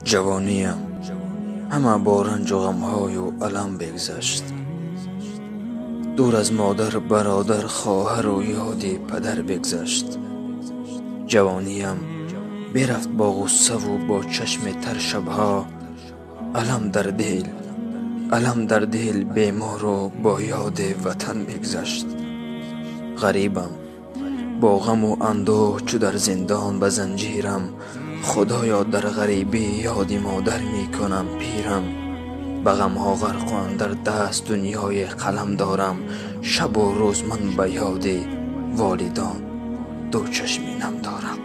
جوانیم همه با رنج و غمهای و الم بگذشت. دور از مادر، برادر، خواهر و یاد پدر بگذشت. جوانیم برفت با غصه و با چشم تر شبها، علم در دل بیمار و با یاد وطن بگذشت. غریبم با غم و اندوه چو در زندان به زنجیرم، خدایا در غریبی یاد مادر می کنم پیرم. به غمها غرق و اندر دست دنیای قلم دارم، شب و روز من به یاد والدان دو چشمی نم دارم.